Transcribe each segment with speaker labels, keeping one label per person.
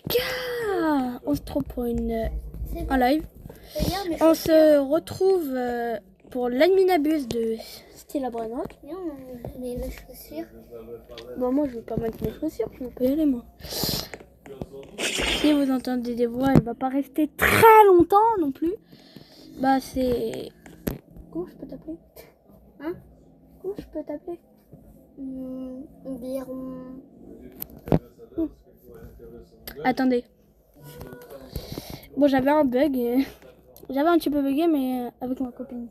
Speaker 1: Gars, on se trouve pour un live.
Speaker 2: Mais
Speaker 1: On se retrouve pour l'adminabuse de Stella Brennant.
Speaker 2: les chaussures.
Speaker 1: Bon, moi je vais pas mettre mes chaussures, je peux y aller moi. Si vous entendez des voix, elle va pas rester très longtemps non plus. Bah c'est... Comment je peux t'appeler?
Speaker 2: Hein?
Speaker 1: Comment je peux t'appeler?
Speaker 2: Environ.
Speaker 1: Attendez. Bon, j'avais un bug. J'avais un petit peu bugué, mais avec ma copine.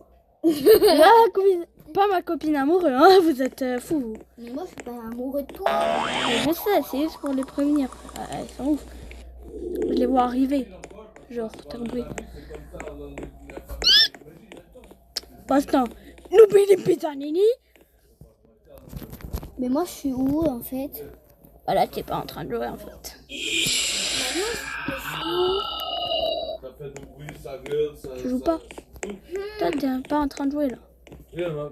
Speaker 1: Pas ma copine amoureuse, hein, vous êtes fous.
Speaker 2: Mais moi, je suis pas amoureux de toi.
Speaker 1: Je sais, c'est juste pour les prévenir. Ils sont ouf. Je les vois arriver. Genre, t'as compris. Passe-temps. N'oublie les pizzas, Nini.
Speaker 2: Mais moi, je suis où en fait?
Speaker 1: Voilà, t'es pas en train de jouer en fait. Tu joues pas? Toi, t'es pas en train de jouer là.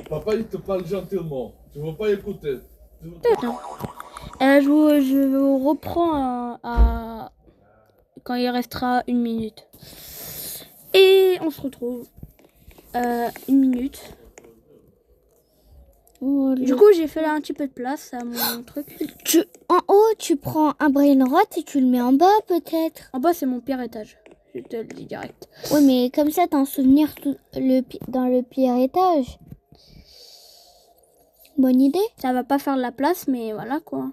Speaker 3: Papa, il te parle gentiment. Tu ne veux pas écouter.
Speaker 1: Attends. Je vous reprends quand il restera 1 minute. Et on se retrouve 1 minute. Du coup, j'ai fait là un petit peu de place à mon truc.
Speaker 2: En haut, tu prends un brain rot et tu le mets en bas peut-être.
Speaker 1: En bas, c'est mon pire étage. Je te le dis direct.
Speaker 2: Oui, mais comme ça, t'as un souvenir dans le pire étage. Bonne idée.
Speaker 1: Ça va pas faire de la place, mais voilà quoi.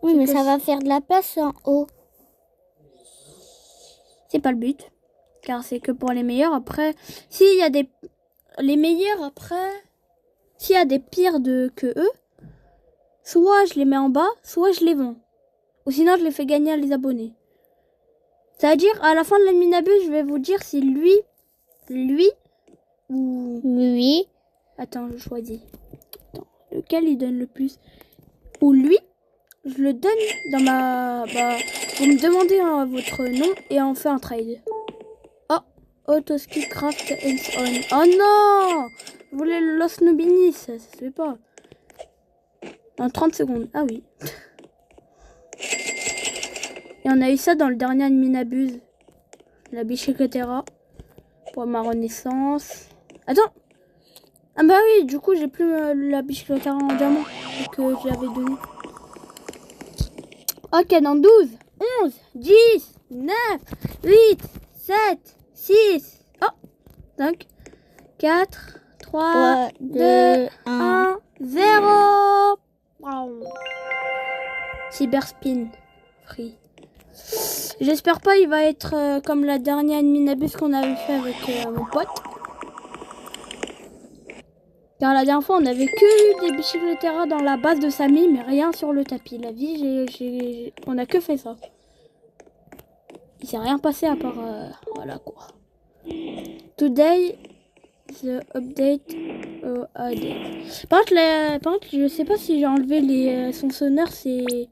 Speaker 2: Oui, mais ça va faire de la place en haut.
Speaker 1: C'est pas le but. Car c'est que pour les meilleurs. Après, s'il y a des... Les meilleurs, après... S'il y a des pires que eux, soit je les mets en bas, soit je les vends. Ou sinon, je les fais gagner à les abonnés. C'est-à-dire, à la fin de l'adminabuse, je vais vous dire si lui, ou...
Speaker 2: Lui.
Speaker 1: Attends, je choisis. Attends, lequel il donne le plus? Ou lui, je le donne dans ma... Bah, vous me demandez votre nom et on fait un trade. Oh, Autoski Craft and On. Oh non! Je voulais le Los Nobinis, ça se fait pas. En 30 secondes, ah oui. Et on a eu ça dans le dernier adminabuse. La bichicletera. Pour ma renaissance. Attends! Ah bah oui, du coup j'ai plus la bichicletera en diamant que je l'avais donné. Ok, dans 12, 11, 10, 9, 8, 7, 6, oh, 5, 4, 3, 2, 1, 0. Wow. Cyberspin free. J'espère pas il va être comme la dernière adminabuse qu'on avait fait avec mon pote. Car la dernière fois on avait que eu des bichicleteras dans la base de Samy mais rien sur le tapis. La vie on a que fait ça. Il s'est rien passé à part voilà quoi. Today the update Par contre je sais pas si j'ai enlevé les sons sonores, les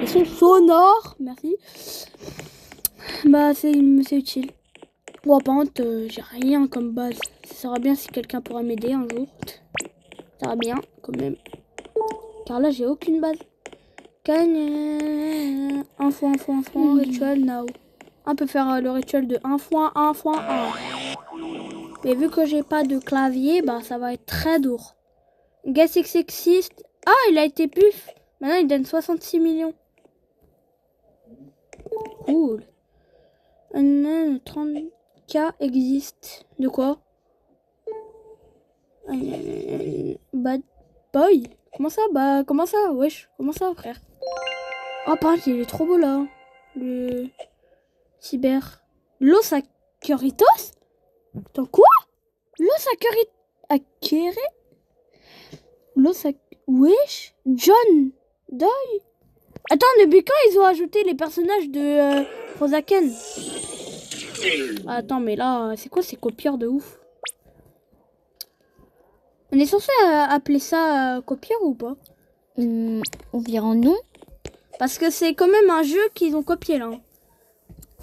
Speaker 1: sons sonores, merci. Bah c'est utile. Bon par contre j'ai rien comme base. Ça serait bien si quelqu'un pourrait m'aider un jour. Ça va bien quand même. Car là j'ai aucune base. Info rituel now. On peut faire le rituel de 1.1.1. Mais vu que j'ai pas de clavier, bah ça va être très dur. Guess X existe. Ah, il a été puff. Maintenant il donne 66 millions. Cool. 30K existe. De quoi? Bad boy. Comment ça? Bah comment ça? Wesh. Comment ça frère? Oh par contre il est trop beau là. Le cyber. Los Acuritos? Attends quoi? Los Acuritos? Wesh? John Doy? Attends, depuis quand ils ont ajouté les personnages de Frozaken? Attends, mais là, c'est quoi ces copieurs de ouf? On est censé appeler ça copieur ou pas?
Speaker 2: Environ non.
Speaker 1: Parce que c'est quand même un jeu qu'ils ont copié là.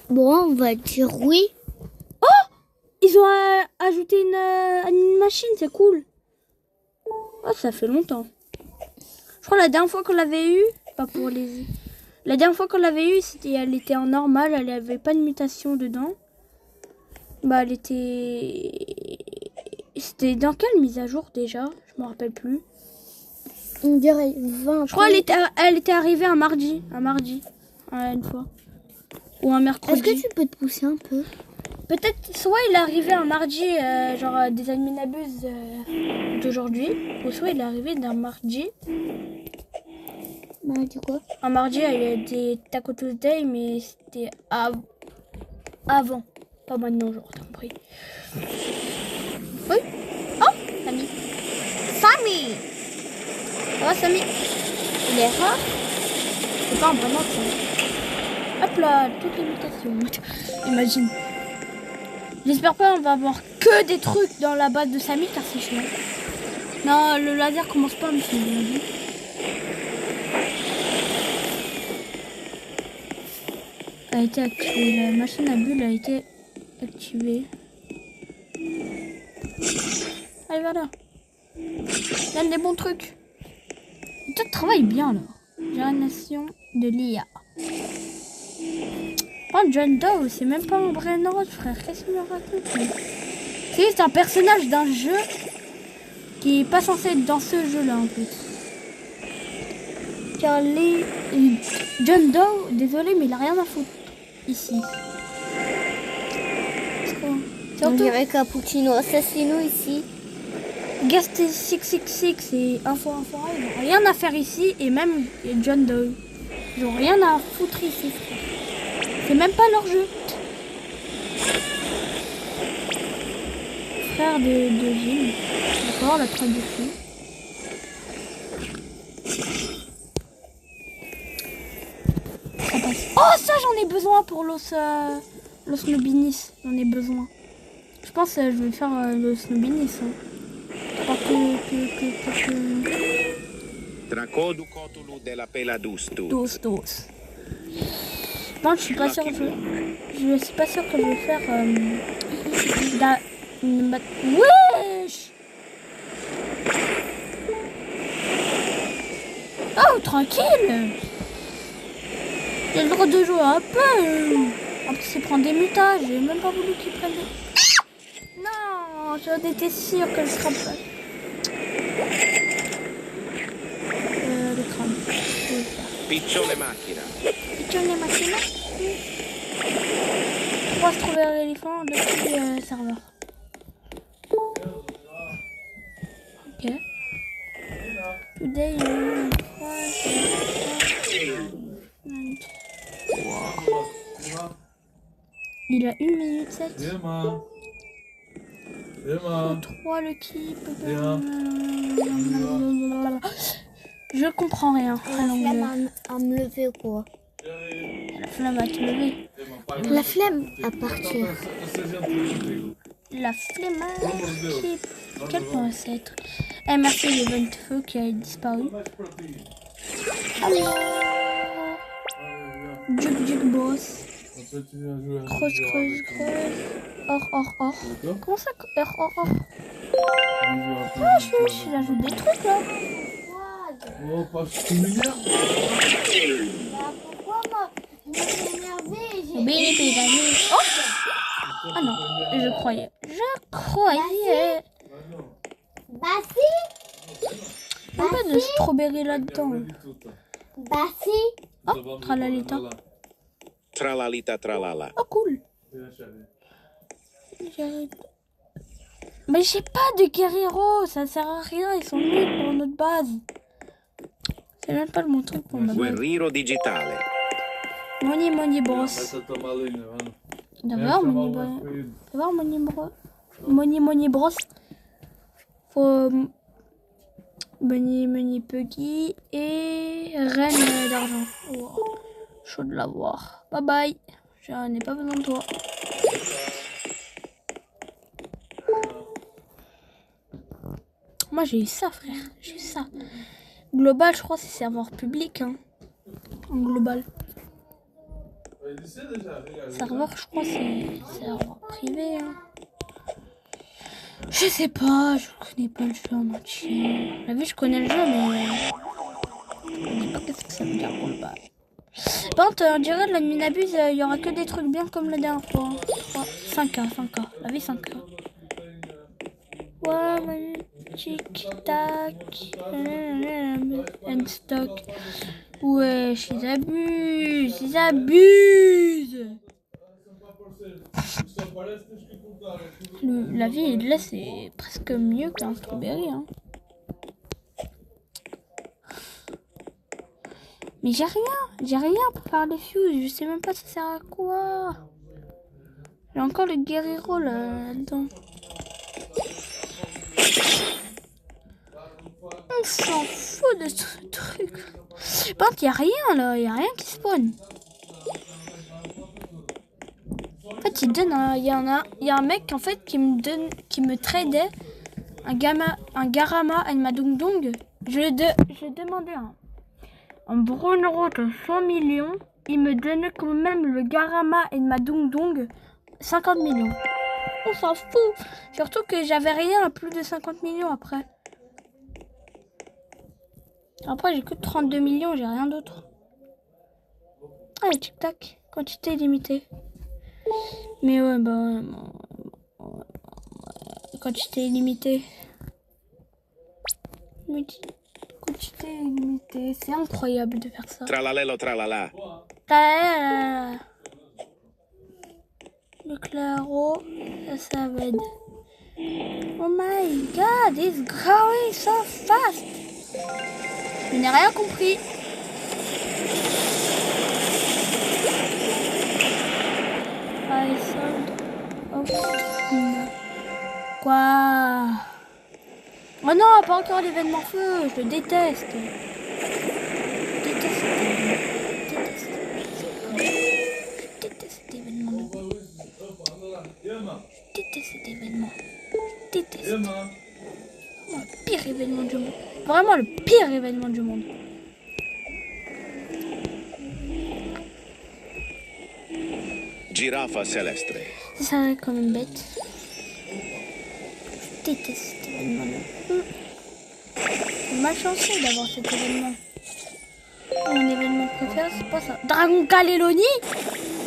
Speaker 2: Bon, on va dire oui.
Speaker 1: Oh! Ils ont ajouté une machine, c'est cool. Oh, ça fait longtemps. Je crois la dernière fois qu'on l'avait eu, pas pour les La dernière fois qu'on l'avait eue, elle était en normal, elle avait pas de mutation dedans. Bah, elle était... C'était dans quelle mise à jour déjà? Je me rappelle plus.
Speaker 2: On dirait 20.
Speaker 1: Je crois qu'elle était arrivée un mardi. Une fois. Ou un mercredi.
Speaker 2: Est-ce que tu peux te pousser un peu?
Speaker 1: Peut-être, soit il est arrivé un mardi, genre des adminabus d'aujourd'hui. Ou soit il est arrivé d'un mardi.
Speaker 2: Bah, du quoi?
Speaker 1: Un mardi, il y a des Taco Tuesday, mais c'était avant. Pas maintenant, genre, t'as compris. Oui. Oh, Samy. Samy! Ça va, Samy? Il est rare. C'est pas un vrai mode, ça. Hop là, toutes les mutations. Imagine. J'espère pas on va avoir que des trucs dans la base de Samy, car c'est chiant. Non, le laser commence pas à me suivre. A été activée. La machine à bulles a été activée. Allez, voilà. Donne des bons trucs. Toi, tu travailles bien, là. Génération de l'IA. Oh, John Doe, c'est même pas un vrai Nord, frère. Qu'est-ce qu'il me raconte, lui? C'est juste un personnage d'un jeu qui est pas censé être dans ce jeu-là, en fait. Car les... John Doe, désolé, mais il a rien à foutre. Ici.
Speaker 2: On dirait Cappuccino Assassino ici.
Speaker 1: Guest 666 et Info, ils n'ont rien à faire ici, et même John Doe. Ils n'ont rien à foutre ici, frère. C'est même pas leur jeu. Frère de Jim. D'accord, la traduction. Ça passe. Oh, ça, j'en ai besoin pour l'os Nobinis. J'en ai besoin. Je pense que je vais faire l'os Nobinis. Hein. Pas que...
Speaker 4: Dracodu cotulu de la Peladustus.
Speaker 1: Dos. Non, je suis pas sûre. Je suis pas sûre que je vais faire. Wesh! Oh, tranquille! J'ai le droit de jouer un peu. En plus, il prend des mutages. J'ai même pas voulu qu'il prenne des. Non, j'en étais sûre qu'elle sera pas. Le crâne.
Speaker 4: Piccione macchina.
Speaker 1: Piccione macchina. 3 strawberry éléphants depuis serveur. Ok. Today il a 1 minute 7.
Speaker 3: Emma.
Speaker 1: 3 le keep. Je comprends rien.
Speaker 2: À me lever quoi?
Speaker 1: La flamme à te lever.
Speaker 2: La flemme à partir.
Speaker 1: La flemme à keep. Quel point c'est être? Eh, merci l'event feu qui a disparu. Alors. Juk boss. Creuse. Or. Comment ça? Or. Ah, je l'ajoute des trucs là.
Speaker 3: Oh, pas ce lumière.
Speaker 2: Pourquoi moi? Je m'énervais.
Speaker 1: Oh! Ah non, je croyais.
Speaker 2: Bah si.
Speaker 1: Il y a pas de strawberry là-dedans.
Speaker 2: Bah si.
Speaker 1: Oh, tralalita.
Speaker 4: Tralalita tralala.
Speaker 1: Oh, cool. Mais j'ai pas de guerrero, ça sert à rien, ils sont nuls pour notre base. C'est même pas le bon truc pour ma base.
Speaker 4: Guerriro digitale.
Speaker 1: Money boss. D'abord, money bros. Faut money Puggy et reine d'argent. Wow. Chaud de l'avoir. Bye bye. J'en ai pas besoin de toi. Moi j'ai eu ça, frère. J'ai eu ça. Global, je crois c'est serveur public. Hein. En global. Serveur, je crois c'est serveur privé. Hein. Je sais pas, je connais pas le jeu en entier. La vie, je connais le jeu, mais je sais pas qu'est-ce que ça veut dire global. Par contre, on dirait de la nuit n'abuse, il y aura que des trucs bien comme la dernière fois. 5K, 5K, la vie 5K. Ouais, tic tac, and stock. Wesh, ils abusent, ils abusent. La vie là c'est presque mieux qu'un strawberry, hein. Mais j'ai rien pour faire les fuses, je sais même pas ça sert à quoi. J'ai encore le guerrero là-dedans. On s'en fout de ce truc. Par contre, y a rien là, y a rien qui spawn. En fait, il y a un mec en fait qui me tradait un Garama et ma Dung Dung. Je demandais un Bruno de 100 millions. Il me donnait quand même le Garama et ma Dung Dung 50 millions. On s'en fout. Surtout que j'avais rien à plus de 50 millions après. Après, j'ai que 32 millions, j'ai rien d'autre. Allez, tic-tac, quantité limitée. Mais ouais, quantité limitée. Quantité limitée, c'est incroyable de faire ça.
Speaker 4: Tralalelo tralala.
Speaker 1: Le claro, ça va être... Oh my god, it's growing so fast. Je n'ai rien compris. I sold of... Quoi? Oh non, pas encore l'événement feu, je le déteste. Je déteste cet événement. Je déteste cet événement. Je déteste. Le pire événement du monde. Vraiment le pire événement du monde.
Speaker 4: Giraffa celeste.
Speaker 1: Ça serait quand même bête. Je déteste cet événement-là. C'est malchanceux d'avoir cet événement. Mon événement préféré, c'est pas ça. Dragon Caléloni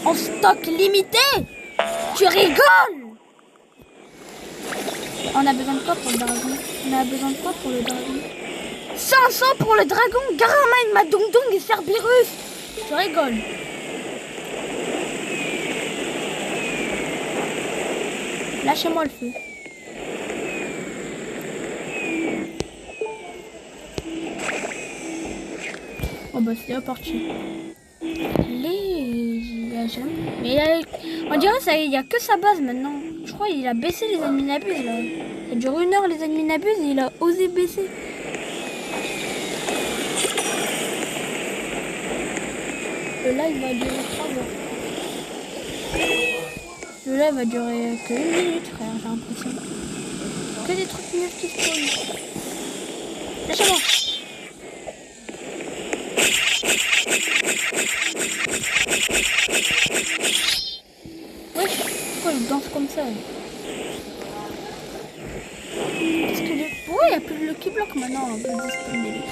Speaker 1: en stock limité. Tu rigoles? On a besoin de quoi pour le dragon? On a besoin de quoi pour le dragon? 500 pour le dragon Garama et ma Dung Dung et Cerberus. Tu rigoles? Lâchez-moi le feu. Oh bah c'est parti. Mais on dirait ça, il y a que sa base maintenant. Je crois qu'il a baissé les ennemis n'abusent là. Ça dure 1 heure les ennemis n'abusent et il a osé baisser. Le live va durer 3 heures. Le live va durer que 1 minute, frère, j'ai l'impression. Que des trucs nuls qui spawnent. Lâchez-moi. Wesh, pourquoi il danse comme ça? Qu'est-ce que j'ai... Pourquoi il n'y a plus de Lucky Block maintenant? On peut le disponible.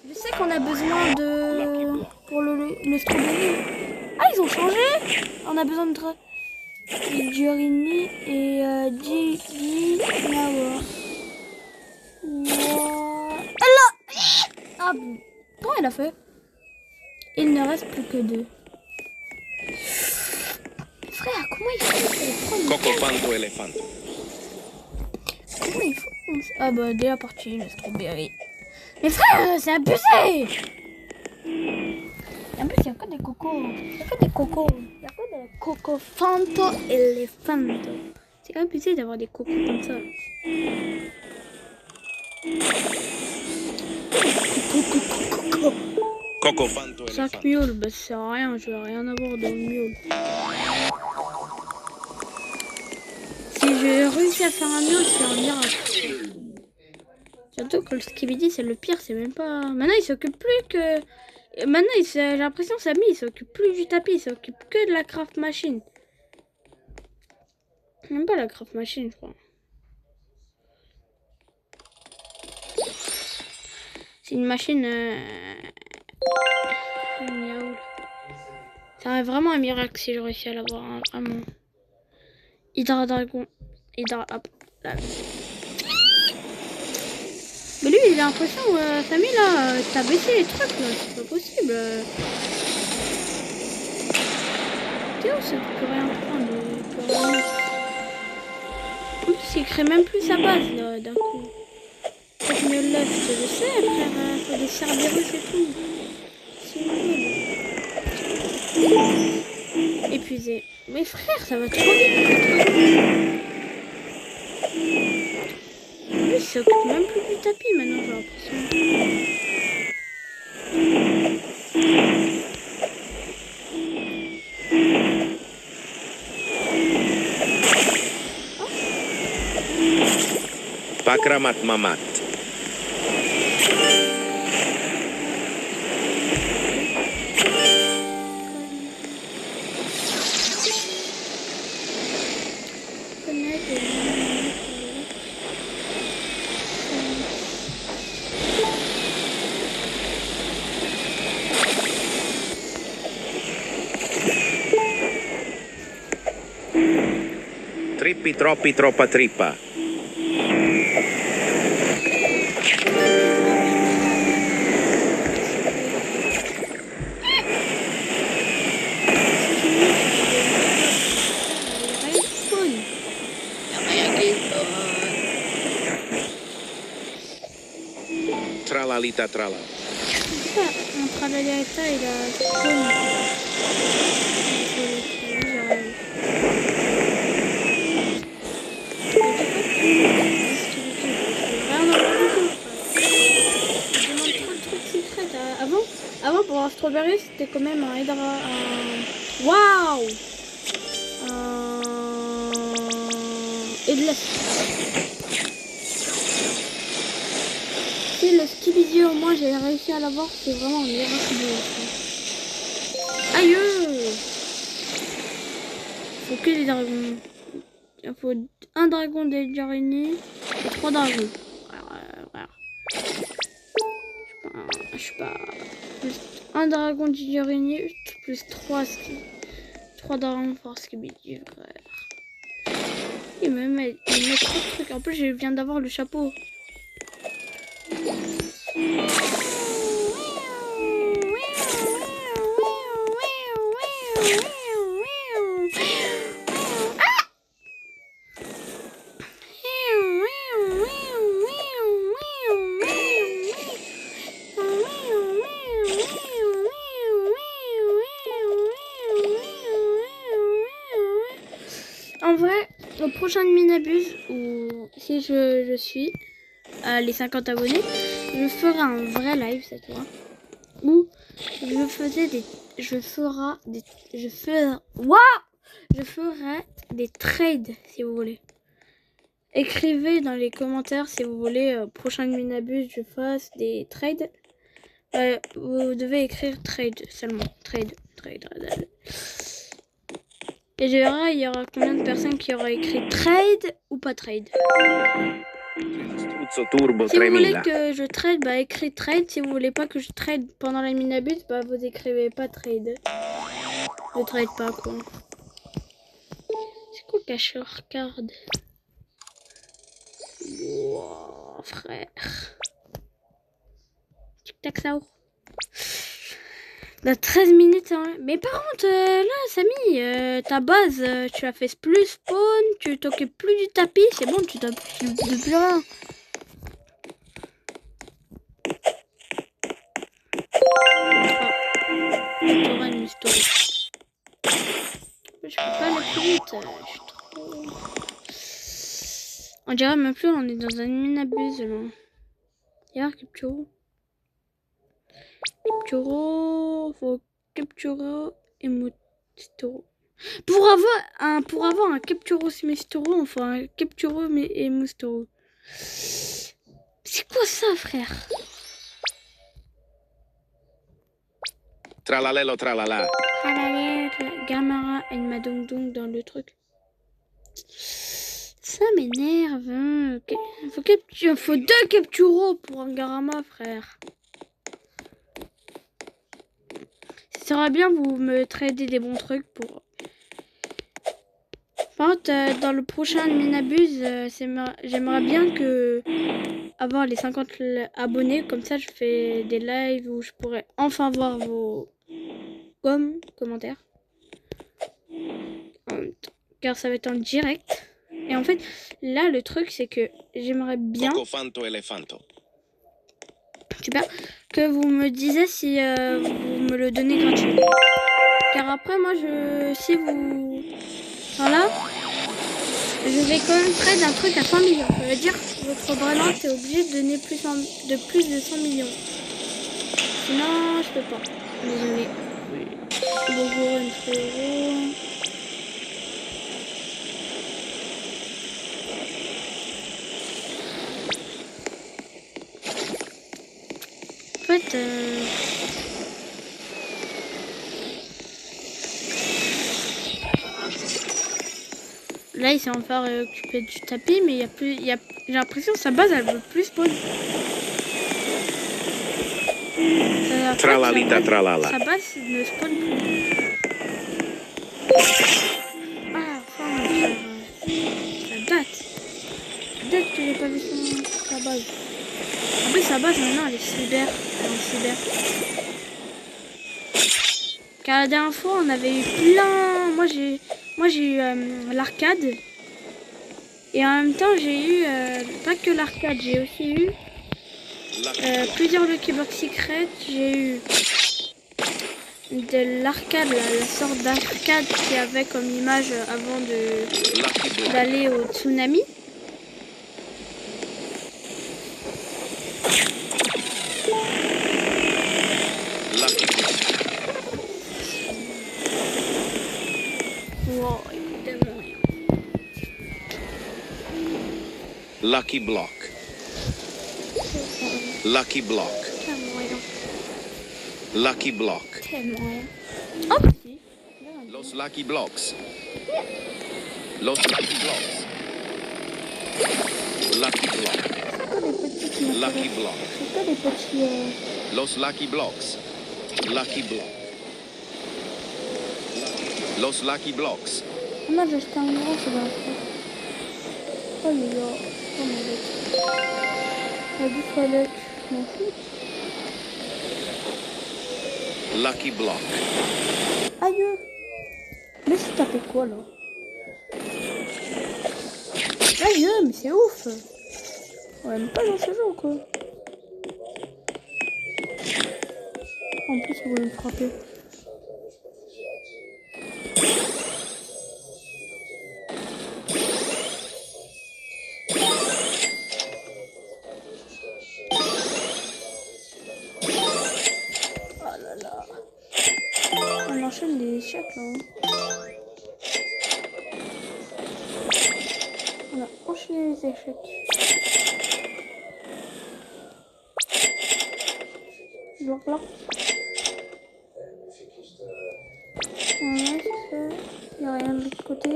Speaker 1: Je sais qu'on a besoin de... Pour le strawberry. Ah, ils ont changé. On a besoin de... Diorini et Gigi Nawa. Ah, comment elle a fait? Il ne reste plus que 2. Frère, comment il faut
Speaker 4: Cocofanto elefanto.
Speaker 1: Comment il faut? Ah bah déjà parti le strawberry. Mais frère, c'est abusé. En plus, il n'y a que des cocos. Il n'y a que des cocos. Il n'y a que des cocofanto elefanto. C'est abusé d'avoir des cocos comme ça.
Speaker 4: Cocofanto
Speaker 1: 5
Speaker 4: elefanto.
Speaker 1: mules, bah ça sert à rien. Je vais rien avoir dans le mule. Si j'ai réussi à faire un mule, c'est un miracle. Surtout que le skibidi, c'est le pire. C'est même pas... Maintenant, il s'occupe plus que... Maintenant, j'ai l'impression que Samy, il s'occupe plus du tapis, il s'occupe que de la craft machine. Même pas la craft machine, je crois. C'est une machine... Miaou. Ça serait vraiment un miracle si je réussis à l'avoir, hein, vraiment. Hydra Dragon. Hydra... Hop. Là. Mais lui, il a l'impression, Samy, là, t'as baissé les trucs, là. C'est pas possible. Théo, ça peut rien prendre. Il peut rien mettre. Oups, il crée même plus sa base, là, d'un coup. Faut que je me lève, je le sais, frère. Faut des Cerberus et tout. C'est nul. Épuisé. Mais frère, ça va trop vite. Lui, il s'occupe même plus du tapis maintenant, j'ai l'impression.
Speaker 4: Pakramat mamat. Trippi troppi troppa trippa. Tralalita trala.
Speaker 1: Un tralalita, il a spawn. Avant pour un strawberry, c'était quand même un Hydra. Waouh! Headless. Si le Skibidi au moins j'ai réussi à l'avoir, c'est vraiment un miracle. Aïe! Faut que des dragons. Il faut un dragon des araignées et 3 dragons. Voilà. Je sais pas. Plus un dragon d'araignée plus 3 dragons pour Skibidi, frère. Il me met trop de trucs. En plus, je viens d'avoir le chapeau. En vrai, au prochain Minabuse, ou si je suis les 50 abonnés, je ferai un vrai live cette fois où je ferai des trades si vous voulez. Écrivez dans les commentaires si vous voulez prochain Minabuse je fasse des trades. Vous devez écrire trade seulement. Trade. Et je verrai, il y aura combien de personnes qui auront écrit trade ou pas trade.
Speaker 4: Turbo
Speaker 1: Si vous
Speaker 4: 3000.
Speaker 1: voulez que je trade, bah écrivez trade. Si vous voulez pas que je trade pendant la minabuse, bah vous écrivez pas trade. Je trade pas quoi. C'est quoi cacheur card? Wow, frère. Tic tac ça. Dans 13 minutes, hein. Mais par contre, là, Samy, ta base, tu as fait plus spawn, tu t'occupes plus du tapis, c'est bon, tu t'occupes de plus rien. T'auras une story. Je peux pas aller plus vite, je suis trop... On dirait même plus, on est dans un minabuse, là. Y'a Capturo. Faut Capturo et Mustoro. Pour avoir un Capturo et Mustoro, on faut un Capturo et Mustoro. C'est quoi ça, frère?
Speaker 4: Tralalelo tralala.
Speaker 1: Gamara et Madongdong dans le truc. Ça m'énerve. Faut 2 capturos pour un Garama, frère. Ça serait bien vous me tradez des bons trucs pour... Par contre, dans le prochain Minabuse, j'aimerais bien que avoir les 50 abonnés. Comme ça, je fais des lives où je pourrais enfin voir vos commentaires. Car ça va être en direct. Et en fait, là, le truc, c'est que j'aimerais bien...
Speaker 4: Cocofanto elefanto.
Speaker 1: Super. Que vous me disiez si vous me le donnez gratuit. Car après, moi, si vous... Voilà. Je vais quand même trade un truc à 100 millions. Ça veut dire que votre Brelan est obligé de donner plus de 100 millions. Sinon, je peux pas. Désolé. Bonjour, une frérot. En fait, là, il s'est enfin occupé du tapis, mais il y a plus, j'ai l'impression que sa base, elle veut plus spawn.
Speaker 4: Tralalita tralala.
Speaker 1: Sa base ne spawn plus. Ah, enfin, mon frère, ça date. Ça date que j'ai pas vu sa base. En plus, sa base, maintenant, elle est cyber. Car la dernière fois, on avait eu plein... Moi, j'ai eu l'arcade. Et en même temps, j'ai eu... pas que l'arcade, j'ai aussi eu... plusieurs Lucky Box Secret. J'ai eu... de l'arcade, la sorte d'arcade qu'il y avait comme image avant d'aller au tsunami. Wow, évidemment rien.
Speaker 4: Lucky block. Lucky block.
Speaker 1: Tellement rien.
Speaker 4: Lucky block.
Speaker 1: Tellement rien. Oh, si.
Speaker 4: Los lucky blocks. Los lucky blocks. Lucky block.
Speaker 1: C'est quoi les petits qui m'intéressent?
Speaker 4: Lucky block.
Speaker 1: C'est quoi les petits...
Speaker 4: Los lucky blocks. Lucky block. Los lucky blocks.
Speaker 1: Ah non, j'ai acheté un grand, c'est bien fait. Oh là là. Oh mon dieu. La douce toilette, je m'en fous.
Speaker 4: Lucky block.
Speaker 1: Aïe. Mais c'est tapé quoi là? Aïe, mais c'est ouf. On aime pas dans ce jeu quoi. En plus, il voulait me frapper. Oh là là. On enchaîne les échecs là. On a enchaîné les échecs. Blanc, blanc. Voilà, c'est ça. Il n'y a rien de l'autre côté.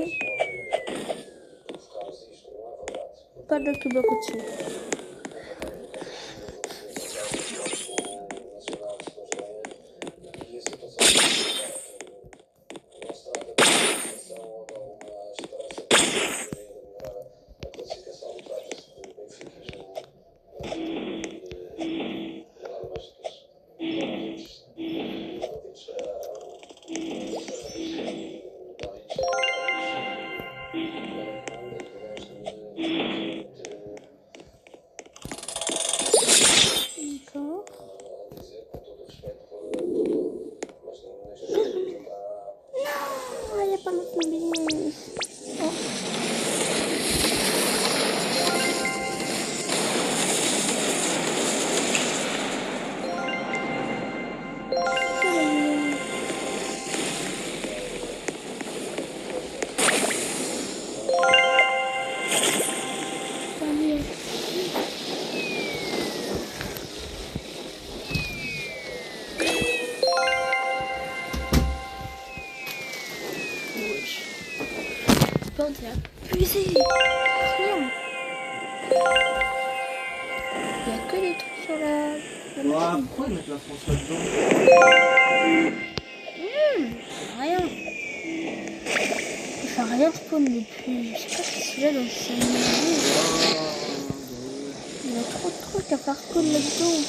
Speaker 1: Pas de cube au-dessus. D'accord. Non, il n'y a pas notre mobilier. Oh. Wesh. Bon, t'es abusé. mettre sur la machine.
Speaker 5: Pourquoi ils mettent la France là-dedans?
Speaker 1: Rien. Enfin, rien spawn depuis. Je sais pas si celui-là dans le scénario. Il y a trop de trucs à faire spawn là-dedans.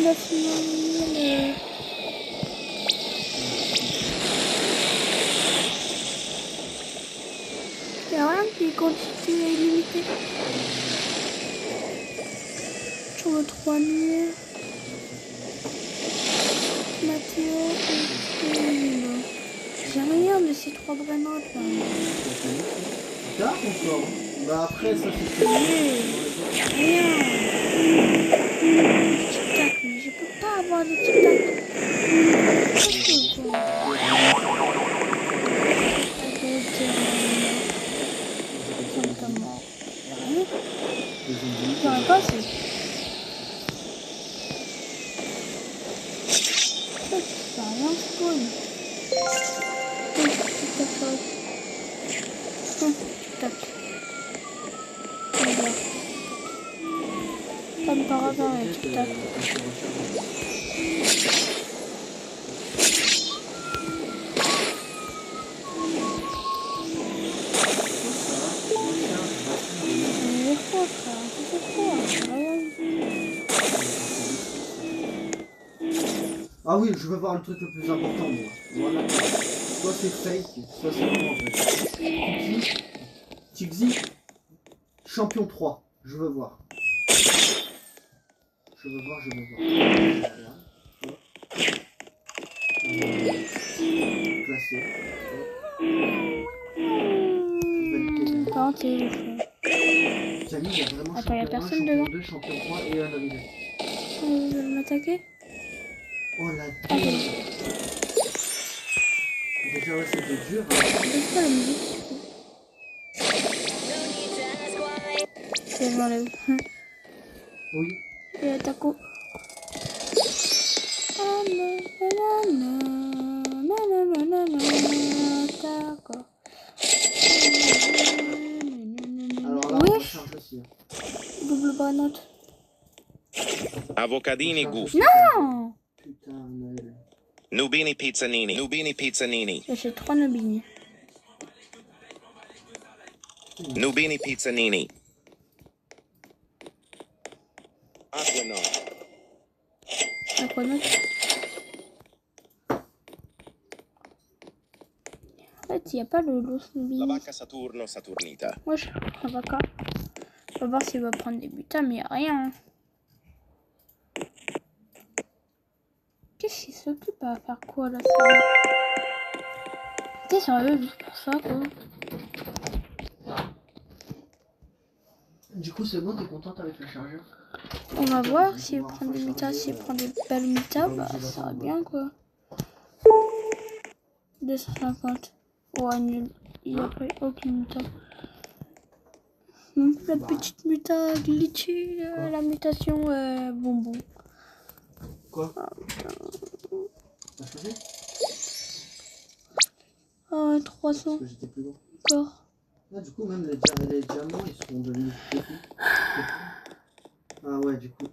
Speaker 1: La finale. Il n'y a rien qui continue à illimité. Sur le 3000. Mathieu, j'ai rien de ces 3 grenades là.
Speaker 5: Tard encore. Bah après ça c'est
Speaker 1: J'ai rien. Tic-tac, mais je peux pas avoir de tic-tac. J'aurais pas assez. Ça a rien spawn. Tic-tac. Comme par hasard, tic-tac.
Speaker 5: Ah oui, je veux voir le truc le plus important moi. Voilà. Soit c'est fake, soit c'est vraiment vrai. Tixi, champion 3, je veux voir. Je veux voir. Classé.
Speaker 1: Quand t'es le fond.
Speaker 5: Camille, il y a vraiment
Speaker 1: Attends, y a
Speaker 5: champion 1,
Speaker 1: personne
Speaker 5: champion
Speaker 1: devant.
Speaker 5: 2, champion 3 et un homme.
Speaker 1: Ils veulent m'attaquer?
Speaker 5: Oh la
Speaker 1: Ah,
Speaker 5: tête.
Speaker 1: oui.
Speaker 5: Déjà ouais c'était dur.
Speaker 1: C'est quoi la musique? Je m'enlève.
Speaker 5: Oui.
Speaker 1: Et Taco. Taco.
Speaker 5: Alors là on
Speaker 1: Wesh,
Speaker 5: recharge aussi.
Speaker 1: double banane.
Speaker 4: Avocadini gusto.
Speaker 1: Non!
Speaker 5: Putain Noël.
Speaker 4: Nubini pizzanini. Nubini pizzanini.
Speaker 1: J'ai 3 nobini.
Speaker 4: Nubini pizzanini. Aquanote.
Speaker 1: Aquanote. En fait, il n'y a pas le los
Speaker 4: La
Speaker 1: nobini.
Speaker 4: vacca Saturno Saturnita.
Speaker 1: Wesh, la vaca. On va voir s'il va prendre des butins, mais rien. Qu'est-ce qu'il s'occupe à faire quoi là? T'es sérieux juste pour ça quoi?
Speaker 5: Du coup c'est bon, t'es contente avec le chargeur?
Speaker 1: On va voir s'il prend des mitas, s'il prend des belles mitas, bah ça va bien quoi. 250. Ouais, nul. Il n'y a pas aucune muta. La petite muta glitchée, la mutation bonbon.
Speaker 5: Quoi? T'as changé?
Speaker 1: Ah ouais, 300
Speaker 5: Parce que j'étais plus loin.
Speaker 1: encore.
Speaker 5: Ah, du coup, même les diamants, ils seront devenus petits. Ah ouais, du coup,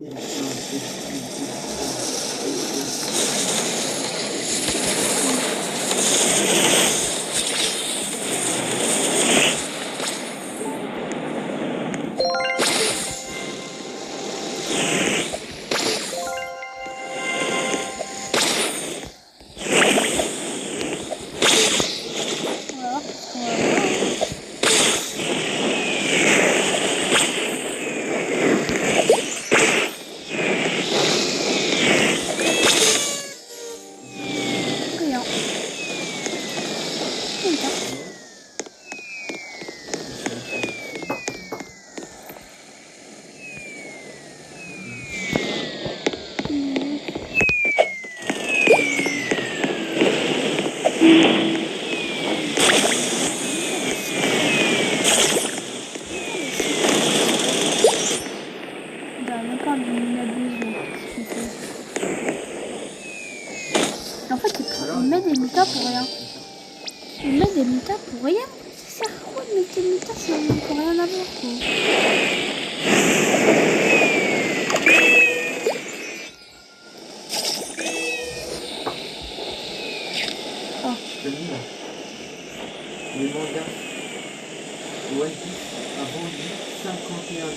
Speaker 5: One Piece a vendu 51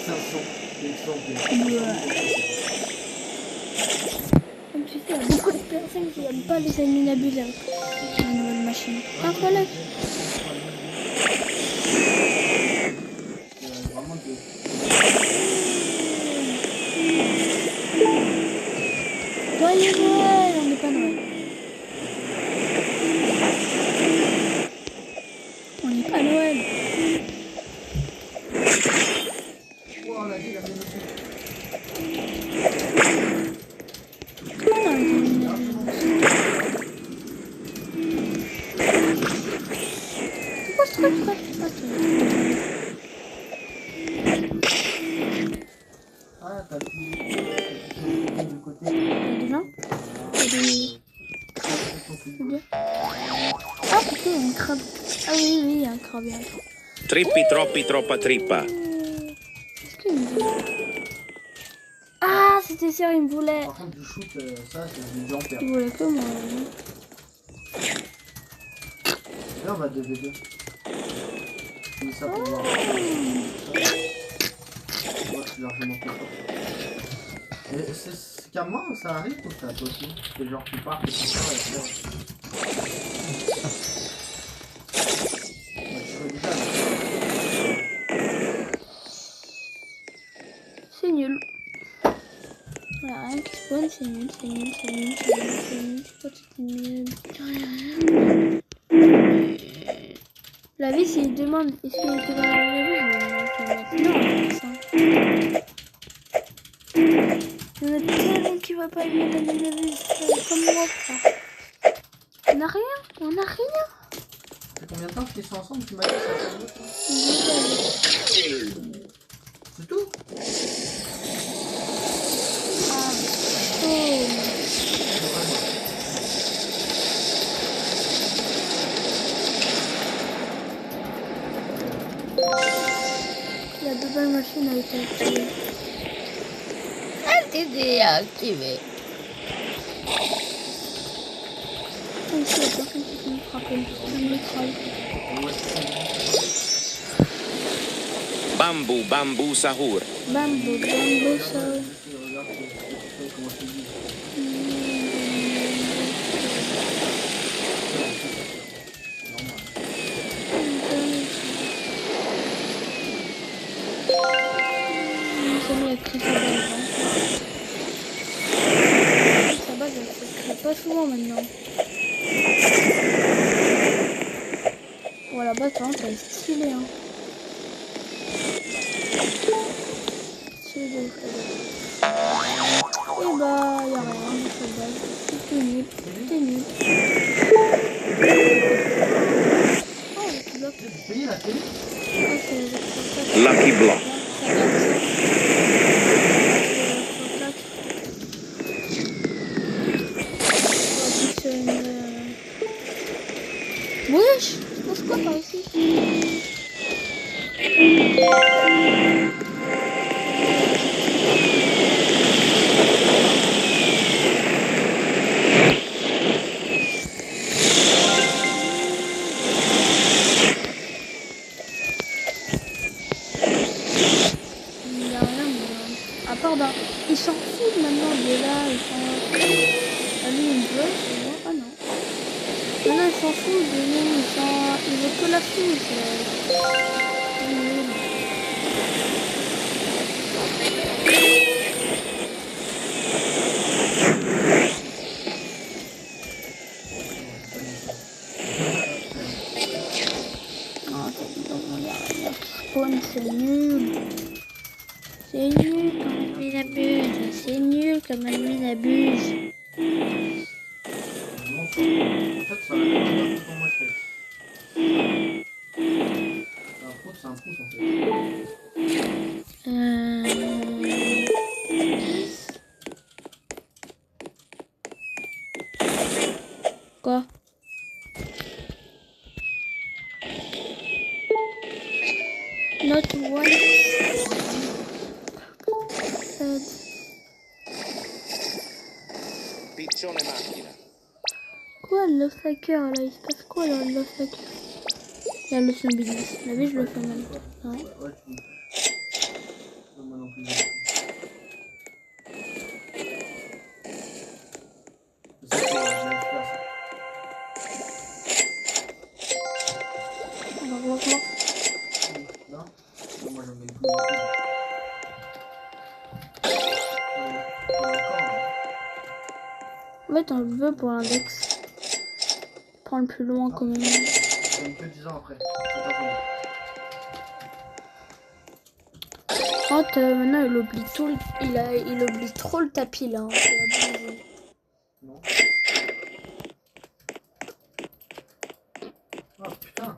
Speaker 5: 500 exemplaires.
Speaker 1: Comme tu sais, il y a beaucoup de personnes qui n'aiment pas les ennemis abusés. La nouvelle machine. Incroyable.
Speaker 5: Vraiment de...
Speaker 1: Joyeux Noël, on n'est pas Noël. On n'est pas Noël.
Speaker 5: Oh, la vie, la vie,
Speaker 1: Pourquoi je trouve pas?
Speaker 5: Ah, t'as pu... du côté...
Speaker 1: Il y a des gens? Il y a des... Ah putain, il y a un crabe. Ah oui, oui, il y a un crabe. Il y a un crabe.
Speaker 4: Trippi troppi troppa trippa.
Speaker 1: Qu'est-ce qu'il me voulait? Ah, c'était sûr, il me voulait.
Speaker 5: Par contre, du shoot, ça, c'est du jumper.
Speaker 1: Il voulait que moi.
Speaker 5: Là, on va 2v2. Mais ça pour voir. Moi, je suis largement plus fort. Et c'est qu'à moi, ça arrive ou ça à toi aussi? C'est genre tu pars, et tu pars, et après... Ouais, je serais déjà là.
Speaker 1: C'est nul. Voilà, rien qui spawn, c'est nul, c'est nul, c'est nul, c'est nul, c'est nul, c'est pas tout nul. La vie, s'il demande est-ce qu'il était dans la vraie vie, je vais mettre non, ça. Il y en a tellement qui va pas aimer la vraie vie, comme moi, frère. On a rien, on a rien.
Speaker 5: Ça fait combien de temps qu'ils sont ensemble? Tu m'as dit que ça fait c'est tout?
Speaker 1: Ah, oh. La double machine a été activée.
Speaker 2: Elle était déactivée.
Speaker 1: Comme si la personne qui peut me frapper. Ça m'écrase.
Speaker 4: Bamboo bamboo sahur.
Speaker 1: Bambou, bambou, ça.
Speaker 5: Regarde comment tu dis.
Speaker 1: Ça met la crise à balle. Sa base, elle se crée pas souvent maintenant. Voilà, bah, par contre, elle est stylée, hein. Stylée de ouf, la base. Et bah, y'a rien dans cette base. C'est tout nul. C'est nul. Oh, le petit bloc.
Speaker 5: Tu payes la télé?
Speaker 1: Ah, c'est...
Speaker 4: Lucky block.
Speaker 1: Wesh, je pense quoi par ici? À part, bah, ils s'en foutent maintenant de là, ils s'en... Ah, lui, il me veut, c'est bon. Ah non. Maintenant, ils s'en foutent de nous, ils veulent que la foutre. Oh, c'est nul. C'est nul comme admin abuse. C'est nul comme admin abuse.
Speaker 5: Non, en fait, ça va être pour moi, je fais. Un prout, c'est un prout, en fait.
Speaker 1: Quoi? Not one.
Speaker 4: Piccione macchina.
Speaker 1: Quoi, le Lost Hacker là? Il se passe quoi dans le Lost Hacker? Il y a le snowbusiness. La vie, je le fais même. Non.
Speaker 5: Ouais, tu... Non, moi non plus. Ça, c'est la même place.
Speaker 1: On va voir.
Speaker 5: Non? Non, moi j'en mets plus.
Speaker 1: En fait, on le veut pour l'index. Prends le plus loin quand même.
Speaker 5: J'en ai que 10 ans après.
Speaker 1: Maintenant, il oublie tout. Il oublie trop le tapis là. Hein. C'est abusé.
Speaker 5: Non. Oh putain.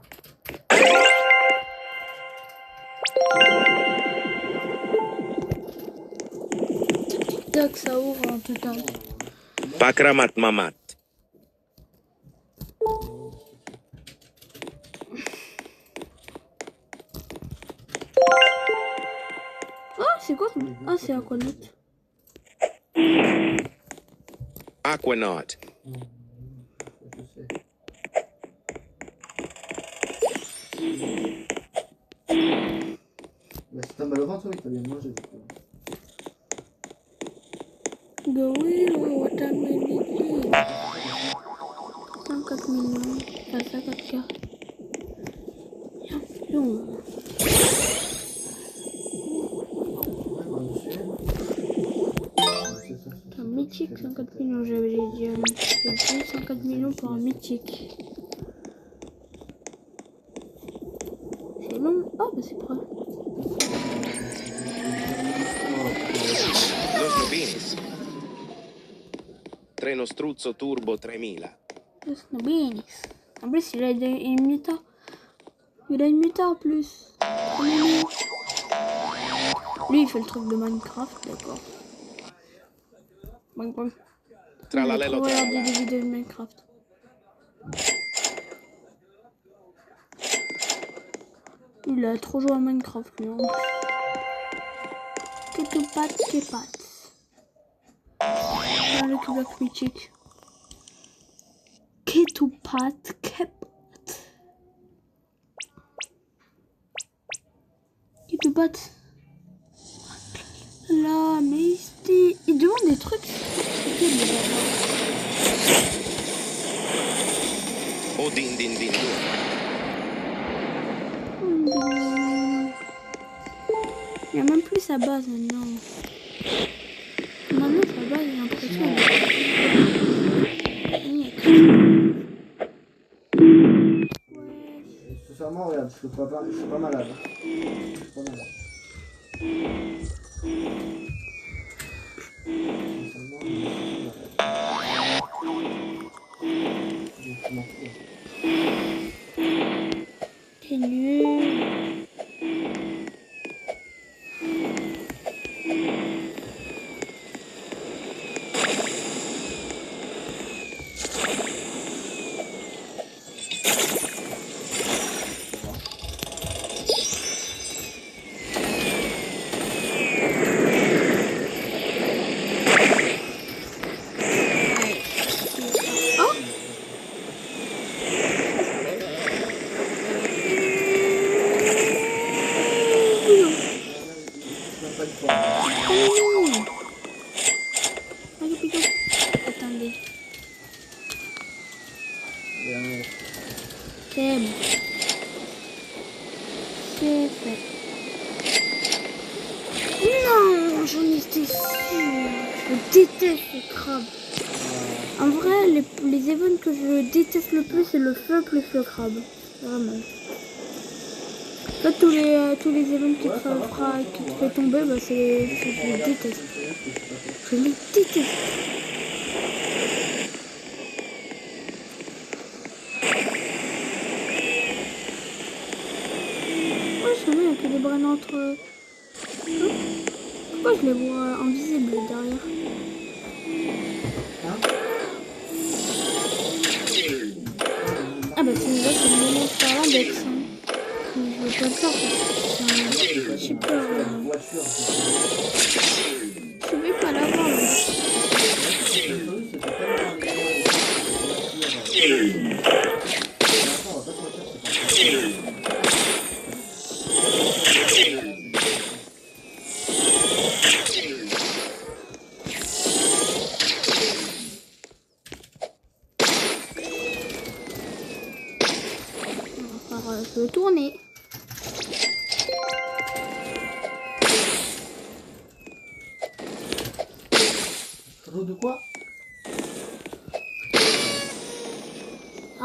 Speaker 1: Tac, ça ouvre un peu tard.
Speaker 4: Pakramat mamat.
Speaker 1: Ah, c'est quoi ça? Ah, c'est Aquanaut.
Speaker 4: Aquanaut.
Speaker 5: Je sais. Mais si t'as mal au ventre, oui, t'as bien mangé. Du coup.
Speaker 1: Go away, watermelon. 54 millions. Enfin, 54K. Non. Un mythique, 50 millions, j'avais dit. J'ai dit 50 millions pour un mythique. C'est long. Oh, bah c'est prêt.
Speaker 4: Los Nubinis. Treno Struzzo Turbo 3000.
Speaker 1: Snowbinis. En plus, il a une muta. Il a une muta en plus. Lui, il fait le truc de Minecraft, d'accord. Minecraft.
Speaker 4: Tralalelo
Speaker 1: Regarder
Speaker 4: tralala.
Speaker 1: des vidéos de Minecraft. Il a trop joué à Minecraft, lui. Hein. Kepat. Le Kubak mythique. Ketupat. Là, mais il demande des trucs.
Speaker 4: O din din din.
Speaker 1: Il n'y a même plus sa base maintenant. Maintenant, sa base, j'ai l'impression.
Speaker 5: Sincèrement, regarde, je suis pas malade. Je suis pas malade. Sincèrement, je suis pas malade. Je m'en fous.
Speaker 1: C'est nul. Attendez. C'est bon. C'est fait. Non, j'en étais sûre. Je déteste les crabes. En vrai, les events que je déteste le plus, c'est le feu plus le crabe. Vraiment. En fait, tous les events qui te fait tomber, bah, je les déteste. Je les déteste. Ouais, je sais bien, il y a que des brins entre... Pourquoi je les vois invisibles derrière? Ah bah c'est le moment de faire l'index. Hein. Je veux pas le faire parce que c'est super... Je vais pas l'avoir là.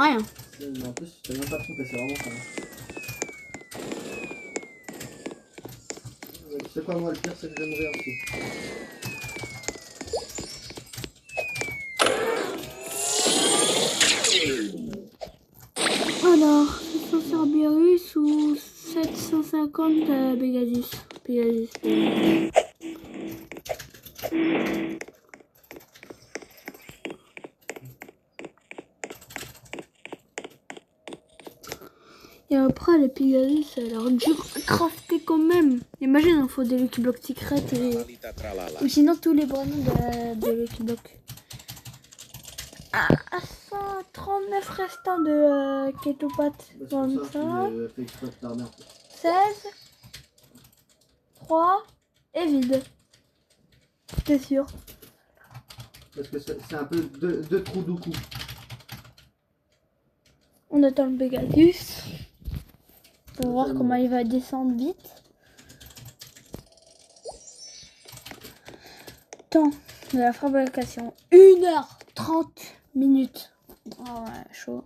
Speaker 1: rien.
Speaker 5: En plus, tu t'as même pas trompé, c'est vraiment ça. Tu sais quoi, moi, le pire, c'est que j'aimerais aussi.
Speaker 1: Alors, 600 Cerberus ou 750 Pegasus. Pegasus. Et après, les Pegasus, ça a l'air dur à crafter quand même. Imagine, il faut des Lucky Block secrets et...
Speaker 4: Salita tralala.
Speaker 1: ou sinon tous les bonhommes de Lucky Block. Ah, 139 restants de Ketopat.
Speaker 5: C'est
Speaker 1: Comme
Speaker 5: pour ça
Speaker 1: ça.
Speaker 5: que fait exprès de tarder un peu.
Speaker 1: 16, 3 et vide. T'es sûr?
Speaker 5: Parce que c'est un peu deux trous de coup.
Speaker 1: On attend le Pegasus. Pour voir comment il va descendre vite. Temps de la fabrication. 1h30 minutes. Ah ouais, chaud.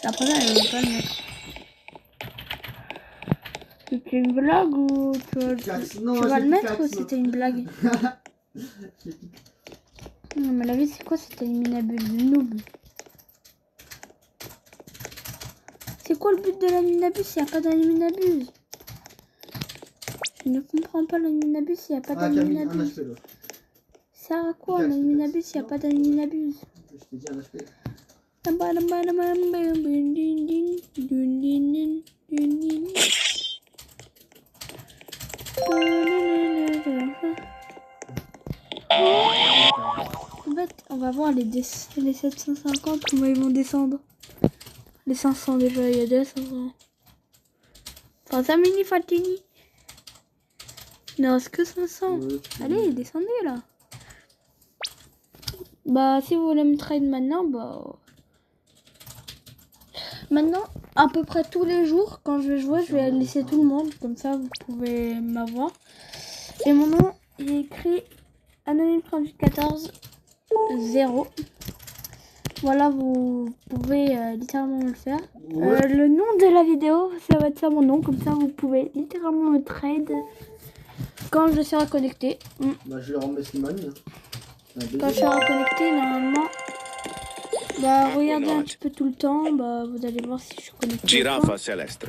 Speaker 1: La première, elle veut pas le mettre. C'était une blague ou tu vas le mettre ou c'était une blague? Non mais la vie c'est quoi cette Minabuse noob? C'est quoi le but de la Minabuse s'il n'y a pas d'animinabuse? Je ne comprends pas l'animinabuse s'il n'y a pas d'animinabuse. Ça sert à quoi l'animinabuse s'il n'y a pas d'animinabuse?
Speaker 5: Je t'ai dit un HP.
Speaker 1: En fait, on va voir les 750 comment ils vont descendre. Les 500 déjà, il y a des 500. Enfin, ça mini Fatini. Il ne reste que 500. Allez, descendez là. Bah, si vous voulez me trade maintenant, bah... Maintenant, à peu près tous les jours, quand je vais jouer, je vais laisser tout le monde. Comme ça, vous pouvez m'avoir. Et mon nom, il est écrit Anonyme 3814 0. Voilà, vous pouvez littéralement me le faire. Le nom de la vidéo, ça va être ça mon nom. Comme ça, vous pouvez littéralement me trade quand je serai connecté.
Speaker 5: Bah, je lui remets Slimane.
Speaker 1: Quand je serai connecté, normalement... Bah, regardez un petit peu tout le temps. Bah, vous allez voir si je suis connecté.
Speaker 4: Giraffa celestre.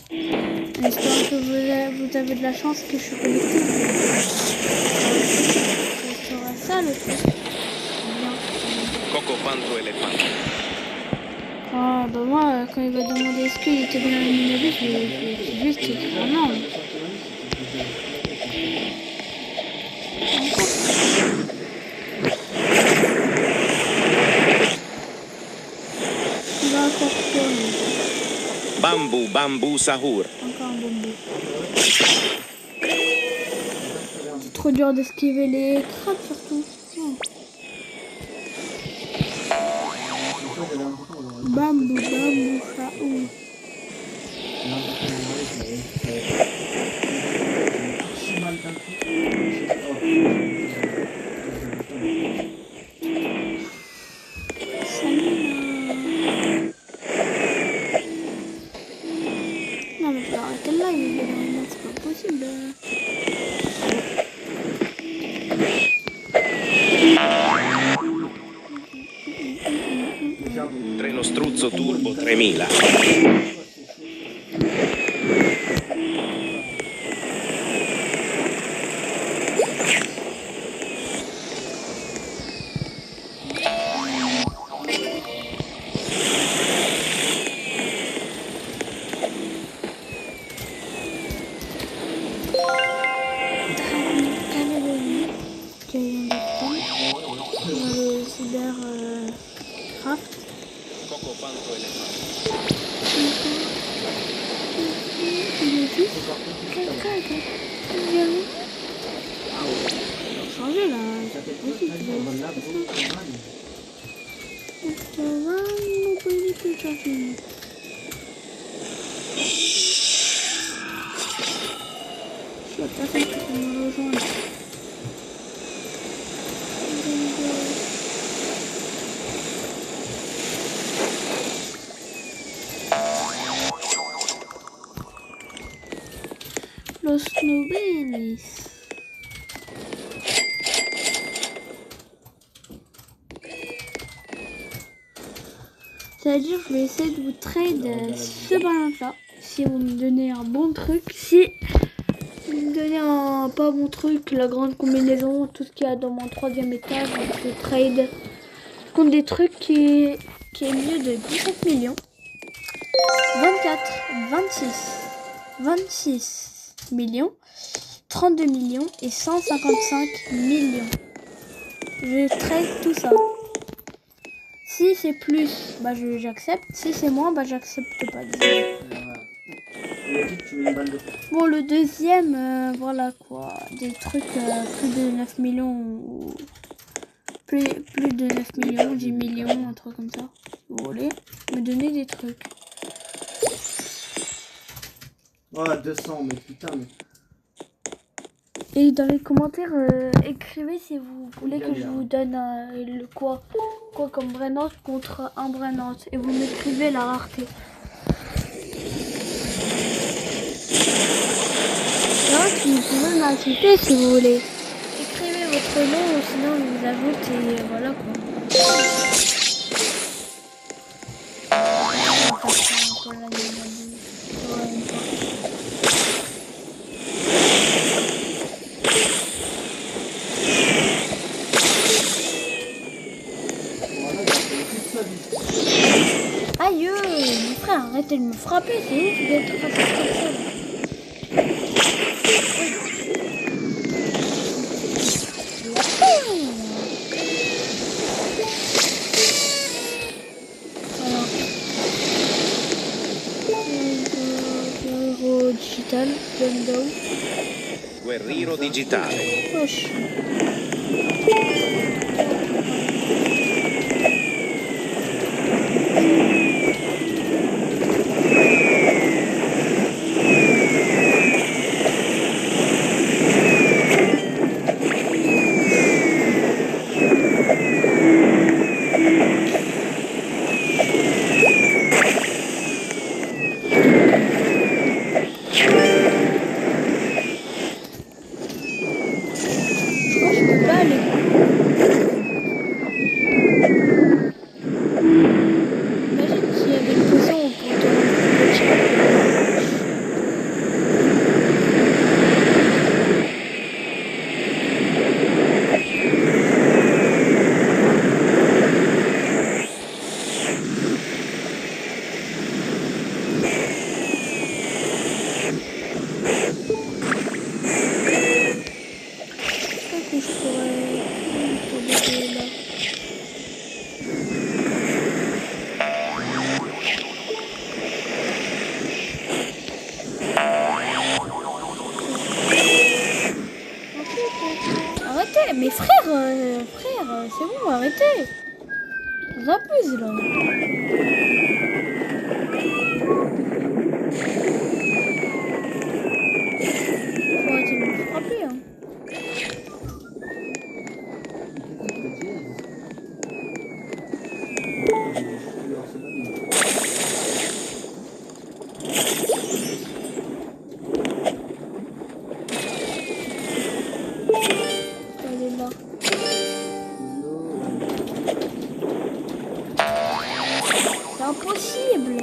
Speaker 1: J'espère que vous avez de la chance que je suis connecté. Ça sera ça le truc.
Speaker 4: Coco panto elefante.
Speaker 1: Ah, bah moi, quand il va demander est-ce qu'il était bien illuminé, je vais juste dire non. Il va encore quoi,
Speaker 4: Bamboo, bamboo sahur.
Speaker 1: encore un bambou. C'est trop dur d'esquiver les crabes surtout. Oh. Bambou, bambou, sahur. Non mais je vais arrêter là, c'est pas possible.
Speaker 4: Treno struzzo turbo 3000.
Speaker 1: Le cyber craft.
Speaker 4: Coco panto elefante.
Speaker 1: Il est juste quelqu'un qui vient. Changer là, ça fait possible. Ça va, mon politique, ça finit. Il y a personne qui peut me rejoindre. Los Nobilis. C'est-à-dire, je vais essayer de vous trade ce balance-là. Si vous me donnez un bon truc. Si vous me donnez un pas bon truc, la grande combinaison, tout ce qu'il y a dans mon 3e étage, je trade contre des trucs qui est mieux de 17 millions. 24, 26 millions, 32 millions et 155 millions. Je trade tout ça. Si c'est plus, bah j'accepte. Si c'est moins, bah j'accepte pas.
Speaker 5: Voilà. Il a dit que tu mets une balle de fer.
Speaker 1: Bon, le deuxième, voilà quoi. Des trucs plus de 9 millions ou plus de 9 millions, 10 millions, un truc comme ça. Vous voulez me donner des trucs.
Speaker 5: Ouais, 200, mais putain, mais...
Speaker 1: Et dans les commentaires, écrivez si vous voulez que je vous donne le quoi comme vraie note contre un vraie note. Et vous m'écrivez la rareté. Non, vous pouvez m'insulter si vous voulez. Écrivez votre nom, sinon je vous ajoute et voilà quoi. Aïe, mon frère, arrêtez de me frapper, c'est ouf d'être frappé comme ça. Guerriero digital, Gundam.
Speaker 4: Guerriero digitale.
Speaker 1: Wesh. Arrêtez, mais frère, c'est bon, arrêtez. Vous abusez là. Faut arrêter de me frapper. Hein. Allez là. C'est impossible.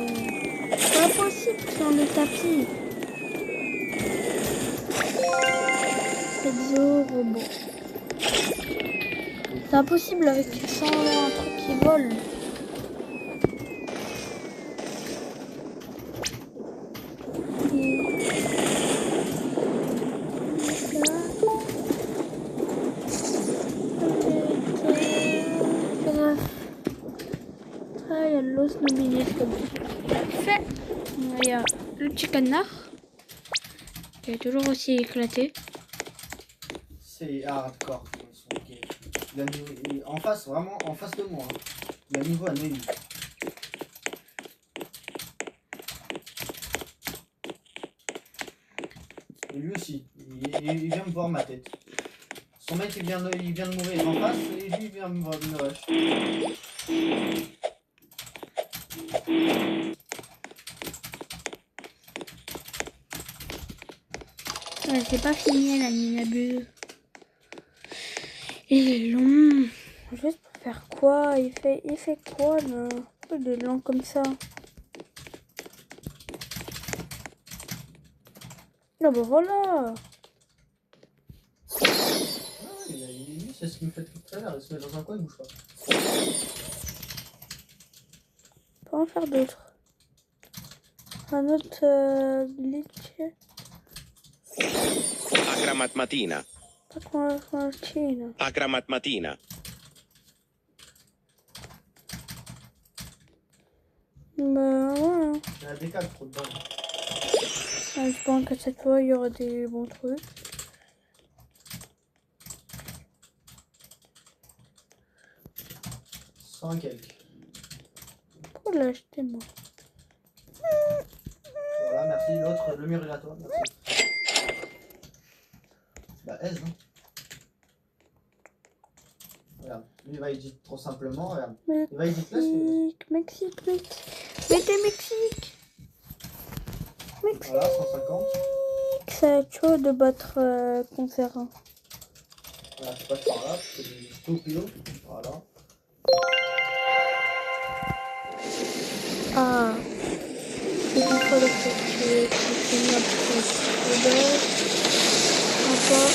Speaker 1: C'est impossible sur le tapis. Pezzo robot. C'est impossible avec sans un truc qui vole. Il y a l'os nobilis comme fait. Il y a le petit canard qui est toujours aussi éclaté.
Speaker 5: C'est hardcore. En face, vraiment en face de moi. Hein. Il a niveau à Neuilly. Et lui aussi, il vient me voir ma tête. Son mec il vient de mourir en face et lui il vient me voir me rush.
Speaker 1: Ouais, c'est pas fini la Ninabuse. Il est long. Juste pour faire quoi? Il fait quoi là? Pourquoi il est long comme ça? Ah bah voilà.
Speaker 5: C'est ce qu'il me fait tout à l'heure. Il se met dans un coin, il bouge pas.
Speaker 1: On peut en faire d'autres. Un autre glitch.
Speaker 4: Akramat Matina.
Speaker 1: Pas qu'on va faire un chien.
Speaker 4: Akramat Matina.
Speaker 1: Bah voilà.
Speaker 5: Il y a des câbles trop dedans.
Speaker 1: Je pense que cette fois il y aura des bons trucs.
Speaker 5: Sans quelques.
Speaker 1: Pourquoi l'acheter moi?
Speaker 5: Voilà, merci. L'autre, le mur est à toi. Merci. Bah, S, non? Regarde. Lui, il va edit trop simplement. Regarde. Il va edit là,
Speaker 1: Mexique. Mettez Mexique.
Speaker 5: Voilà, 150.
Speaker 1: Ça va être chaud de battre Conferrin.
Speaker 5: Voilà, je passe par là. C'est du Tokyo. Voilà.
Speaker 1: Ah. C'est une fois le fait que c'est notre encore.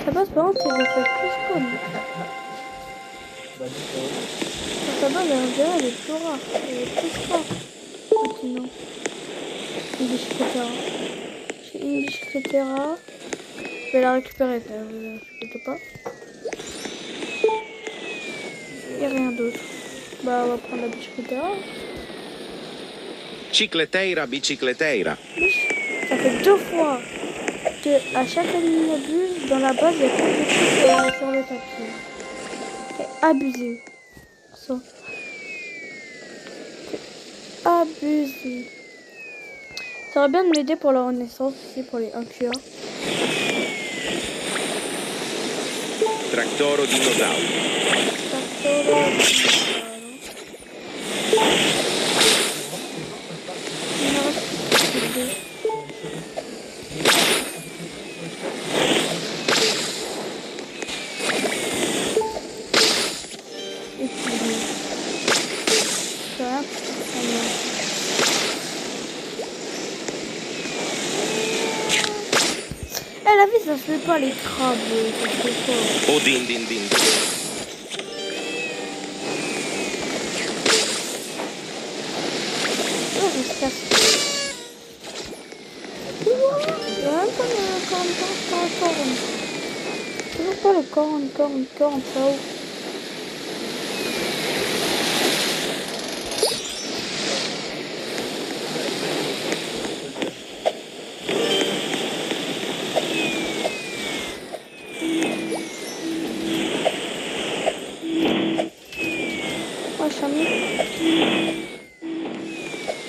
Speaker 1: Ça passe par contre, il le fait plus spawn.
Speaker 5: Bah, du coup,
Speaker 1: Ça va, mais on dirait elle est plus rare. Elle est plus rare. Maintenant. English Cretera. J'ai English Cretera. Je vais la récupérer, ça ne vous inquiétez pas. Il n'y a rien d'autre. Bah, on va prendre la Bicicletera.
Speaker 4: Cicleteira bicicleteira.
Speaker 1: Ça fait 2 fois que à chaque Ninabuse, dans la base, il y a pas de trucs sur le tapis. C'est abusé. Ça. C'est abusé. Ça aurait bien de m'aider pour la renaissance aussi, pour les inclure.
Speaker 4: Tractoro dinosauro.
Speaker 1: La vie ça se fait pas les crabes, ça se fait pas.
Speaker 4: O din din din.
Speaker 1: Oh, ça se casse. Il y a même pas le corne. Toujours pas le corne, ça ouf.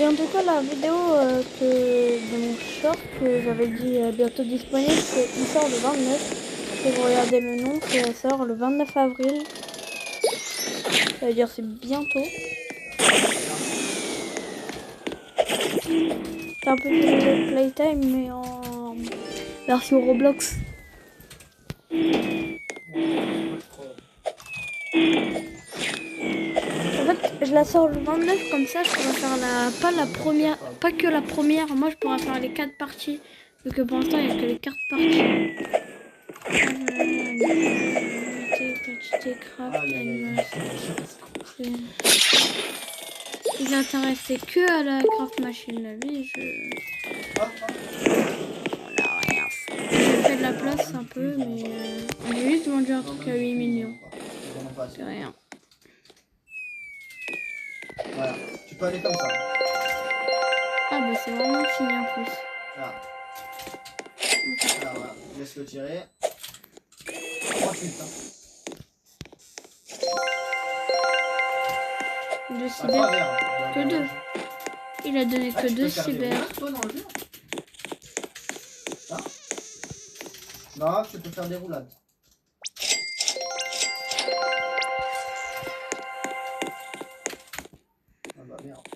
Speaker 1: Et en tout cas, la vidéo de mon short que j'avais dit bientôt disponible, il sort le 29. Si vous regardez le nom, ça sort le 29 avril. Ça veut dire c'est bientôt. C'est un peu de Playtime, mais en version Roblox. En fait, je la sors le 29, comme ça je pourrais faire pas que la première, moi je pourrais faire les 4 parties. Vu que pour l'instant il n'y a que les 4 parties. Ils intéressaient que à la craft machine, la vie, voilà, rien. J'ai fait de la place un peu, mais j'ai juste vendu un truc à 8 millions. C'est rien.
Speaker 5: voilà, tu peux aller comme ça.
Speaker 1: Ah bah c'est vraiment fini en plus.
Speaker 5: Là. Là, voilà. Laisse-le tirer. 38, hein.
Speaker 1: Deux cyber. Que 2. Il a donné que 2 cyber.
Speaker 5: Non, je peux faire des roulades. Ah bah merde.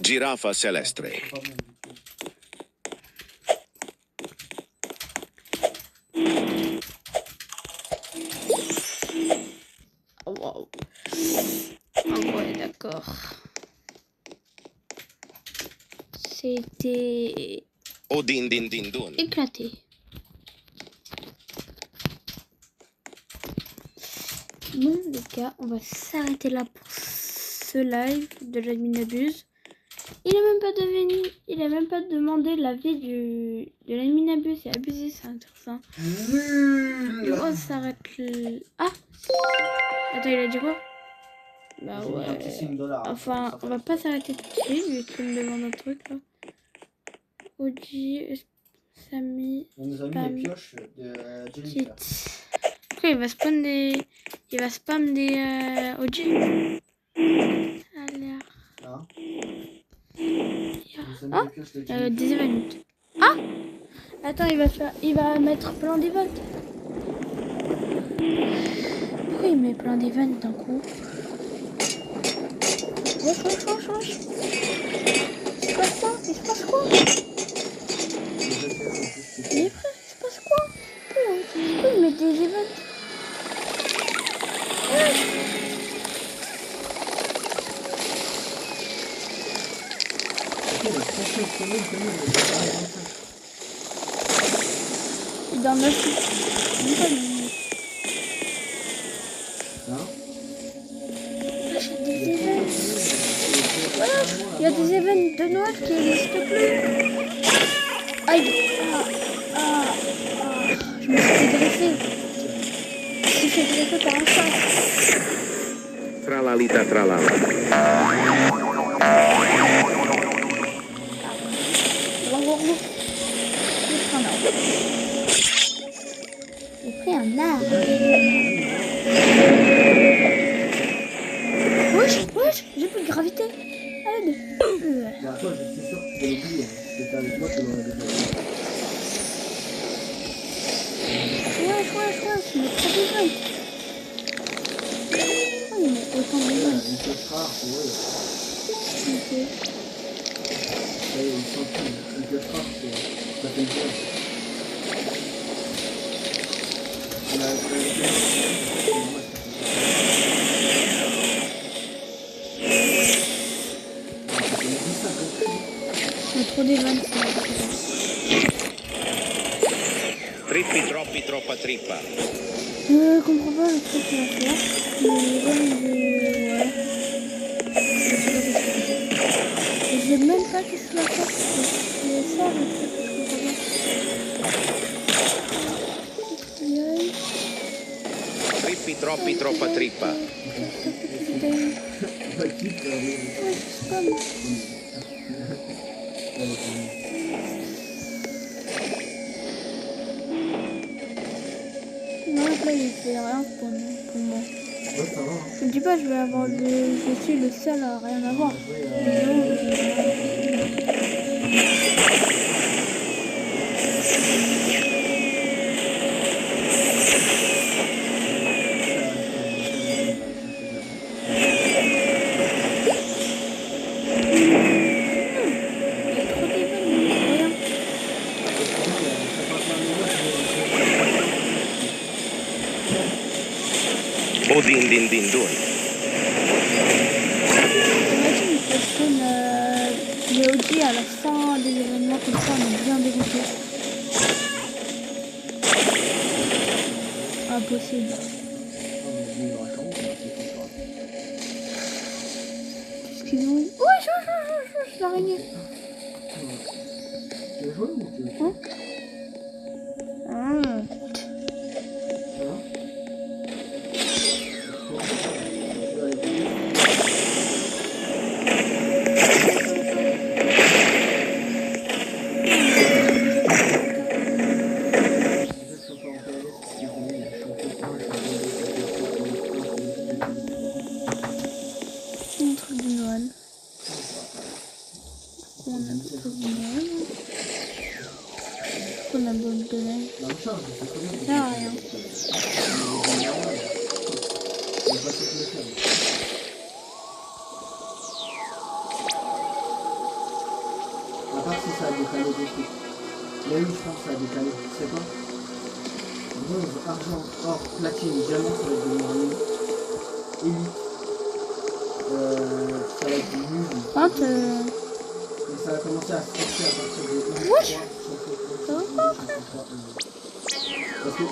Speaker 4: Giraffa celeste.
Speaker 5: C'est pas bon du tout.
Speaker 1: Oh, wow. Ah ouais, d'accord. C'était
Speaker 4: Odin din din dun.
Speaker 1: éclaté. Bon, les gars, on va s'arrêter là pour ce live de l'adminabuse. Il a même pas demandé l'avis de l'adminabuse. C'est abusé, c'est intéressant.
Speaker 5: Nul.
Speaker 1: On s'arrête là. Ah! Attends, il a dit quoi? Bah
Speaker 5: J'ai mis un petit
Speaker 1: ouais.
Speaker 5: signe $.
Speaker 1: Enfin, on va pas s'arrêter tout de suite, vu qu'il me demande un truc là. Oji, Samy,
Speaker 5: On nous a mis
Speaker 1: Spam.
Speaker 5: les pioches de
Speaker 1: Kit.
Speaker 5: Jennifer.
Speaker 1: Pourquoi il va spam des. Il va spam des Oji? Ça a l'air.
Speaker 5: Hein
Speaker 1: Ah,
Speaker 5: On nous a mis les pioches de Jennifer.
Speaker 1: des events. Ah! Attends, il va mettre plein d'events. Pourquoi il met plein d'events d'un coup? Wesh. Il se passe quoi? Il se passe quoi? Il est prêt? Il se passe quoi? Pourquoi il met des events? Il est dans 9 minutes.
Speaker 5: Hein
Speaker 1: J'ai des events. Il y a des events de Noël qui n'existent plus. Aïe. Je me suis fait greffer. Je me suis fait greffer par un chat.
Speaker 4: Tralalita tralala.
Speaker 2: J'ai pris un arbre.
Speaker 1: Wesh, j'ai plus de gravité. Aide.
Speaker 5: Bah, toi, je suis sûr que tu vas l'oublier. Si t'étais avec moi, tu l'aurais déjà oublié.
Speaker 1: Wesh, il met trop de gens. Oh, il met autant de gens.
Speaker 5: Une pioche rare, ouais.
Speaker 1: Ok.
Speaker 5: Ça y est, ils sont plus. Une pioche rare, ça fait une pioche.
Speaker 1: Il y a trop d'events.
Speaker 4: Trippi troppi troppa trippa.
Speaker 1: Je comprends pas le truc qu'il va faire. Mais ouais. Je sais même pas qu'est-ce qu'il va faire. C'est ça le truc que je comprends pas. Aïe.
Speaker 4: Trippi troppi troppa trippa.
Speaker 5: Bah, qui peut aller
Speaker 1: Ouais, c'est pas moi. Non, là, il fait rien pour moi.
Speaker 5: Ouais, ça va. Hein.
Speaker 1: Je me dis pas, je suis le seul à rien avoir.
Speaker 4: Odin din din dun.
Speaker 1: Imagine, il faut prendre les OG à la fin des événements comme ça, on est bien dégoûté. Impossible. Qu'est-ce qu'ils ont eu? Ouais, je l'araignée.
Speaker 5: Tu veux jouer ou tu veux
Speaker 1: Hein? Un truc de Noël. On a un truc de Noël. On a bonne de Noël.
Speaker 5: La recharge, c'est très bien.
Speaker 1: Ça sert à rien.
Speaker 5: décalé beaucoup. Mais oui, je pense que ça a décalé. C'est quoi? Bronze, argent, or, platine, diamant, ça va être de moyen. Élite. Ça va être du nul. Mais ça va commencer à se passer à partir de 1, 3, parce que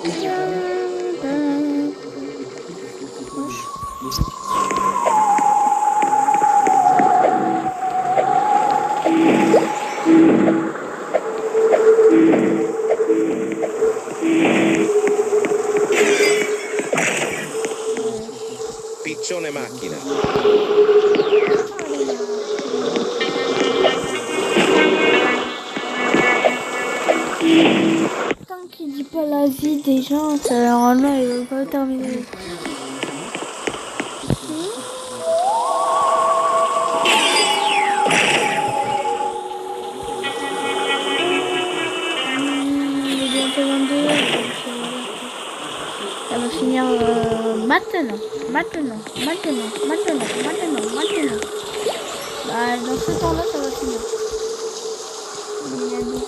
Speaker 4: Piccione macchina.
Speaker 1: Tant qu'il dit pas la vie des gens, ça normalement il va pas terminer. Il est bientôt 22. Ça va finir maintenant. Bah, dans ce temps-là, ça va finir. Il y a des...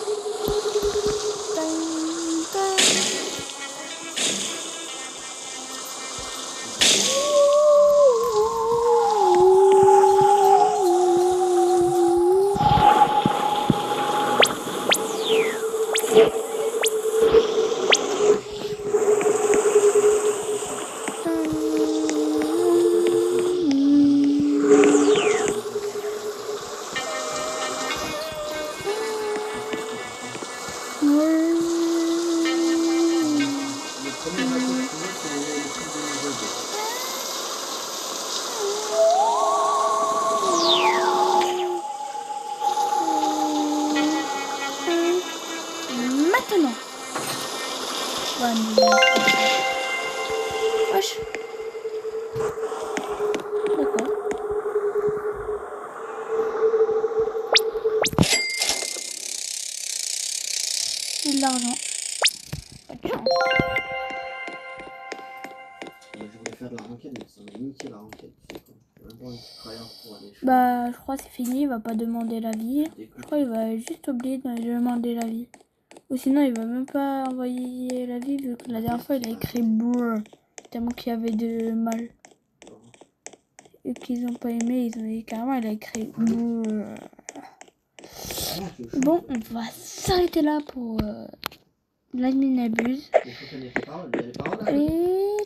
Speaker 1: Maintenant. Wesh. D'accord. C'est de l'argent. Pas de chance.
Speaker 5: je voulais faire de la renquête, mais ça m'a niqué la renquête.
Speaker 1: Bah, je crois que c'est fini, il va pas demander l'avis. Je crois qu'il va juste oublier de demander l'avis. Ou sinon, il va même pas envoyer l'avis vu que la dernière fois, il a écrit brrr, tellement qu'il y avait de mal. Et qu'ils ont pas aimé, ils ont carrément, il a écrit brrr. Bon, on va s'arrêter là pour l'admin abuse.
Speaker 5: Et